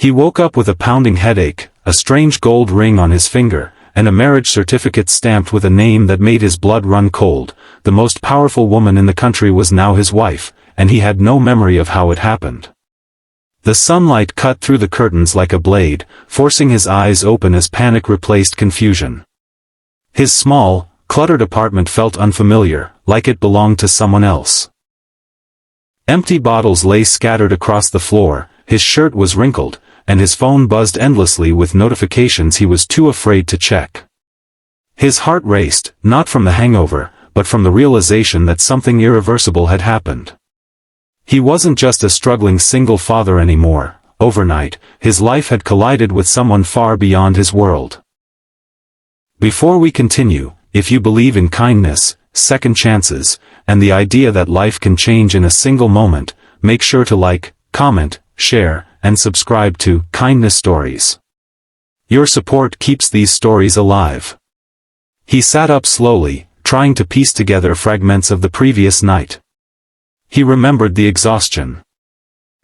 He woke up with a pounding headache, a strange gold ring on his finger, and a marriage certificate stamped with a name that made his blood run cold. The most powerful woman in the country was now his wife, and he had no memory of how it happened. The sunlight cut through the curtains like a blade, forcing his eyes open as panic replaced confusion. His small, cluttered apartment felt unfamiliar, like it belonged to someone else. Empty bottles lay scattered across the floor, his shirt was wrinkled, and his phone buzzed endlessly with notifications he was too afraid to check. His heart raced, not from the hangover, but from the realization that something irreversible had happened. He wasn't just a struggling single father anymore. Overnight, his life had collided with someone far beyond his world. Before we continue, if you believe in kindness, second chances, and the idea that life can change in a single moment, make sure to like, comment, share, and subscribe to Kindness Stories. Your support keeps these stories alive. He sat up slowly, trying to piece together fragments of the previous night. He remembered the exhaustion.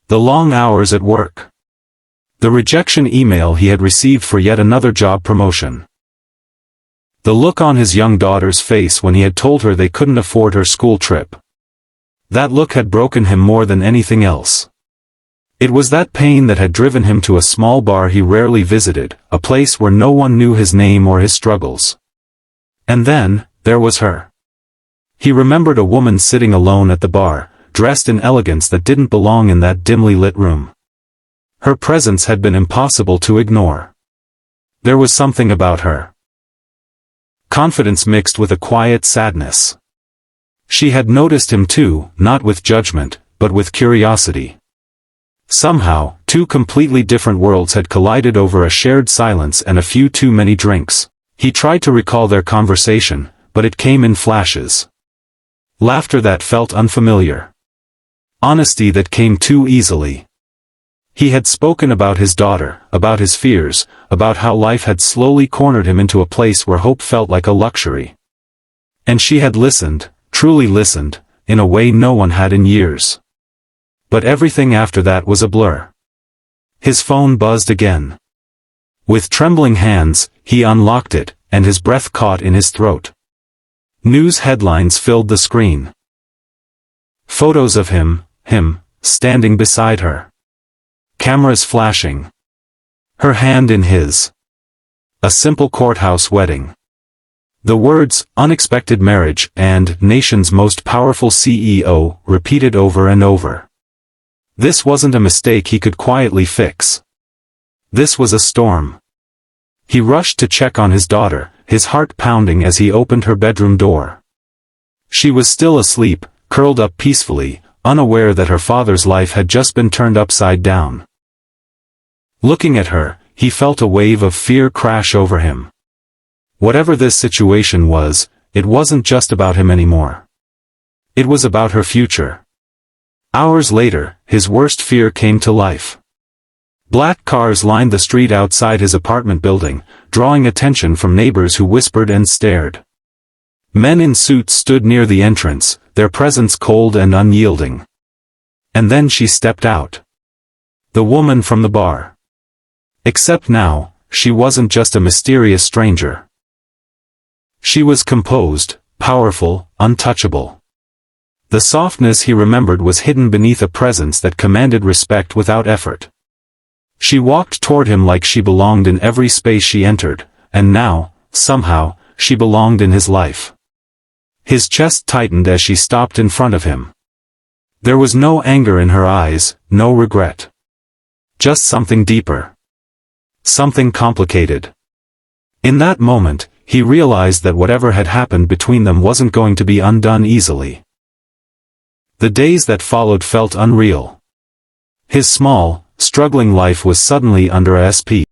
The long hours at work. The rejection email he had received for yet another job promotion. The look on his young daughter's face when he had told her they couldn't afford her school trip. That look had broken him more than anything else. It was that pain that had driven him to a small bar he rarely visited, a place where no one knew his name or his struggles. And then, there was her. He remembered a woman sitting alone at the bar, dressed in elegance that didn't belong in that dimly lit room. Her presence had been impossible to ignore. There was something about her. Confidence mixed with a quiet sadness. She had noticed him too, not with judgment, but with curiosity. Somehow, two completely different worlds had collided over a shared silence and a few too many drinks. He tried to recall their conversation, but it came in flashes. Laughter that felt unfamiliar. Honesty that came too easily. He had spoken about his daughter, about his fears, about how life had slowly cornered him into a place where hope felt like a luxury. And she had listened, truly listened, in a way no one had in years. But everything after that was a blur. His phone buzzed again. With trembling hands, he unlocked it, and his breath caught in his throat. News headlines filled the screen. Photos of him, standing beside her. Cameras flashing. Her hand in his. A simple courthouse wedding. The words, unexpected marriage, and nation's most powerful CEO, repeated over and over. This wasn't a mistake he could quietly fix. This was a storm. He rushed to check on his daughter, his heart pounding as he opened her bedroom door. She was still asleep, curled up peacefully, unaware that her father's life had just been turned upside down. Looking at her, he felt a wave of fear crash over him. Whatever this situation was, it wasn't just about him anymore. It was about her future. Hours later, his worst fear came to life. Black cars lined the street outside his apartment building, drawing attention from neighbors who whispered and stared. Men in suits stood near the entrance, their presence cold and unyielding. And then she stepped out. The woman from the bar. Except now, she wasn't just a mysterious stranger. She was composed, powerful, untouchable. The softness he remembered was hidden beneath a presence that commanded respect without effort. She walked toward him like she belonged in every space she entered, and now, somehow, she belonged in his life. His chest tightened as she stopped in front of him. There was no anger in her eyes, no regret. Just something deeper. Something complicated. In that moment, he realized that whatever had happened between them wasn't going to be undone easily. The days that followed felt unreal. His small, struggling life was suddenly under a SP.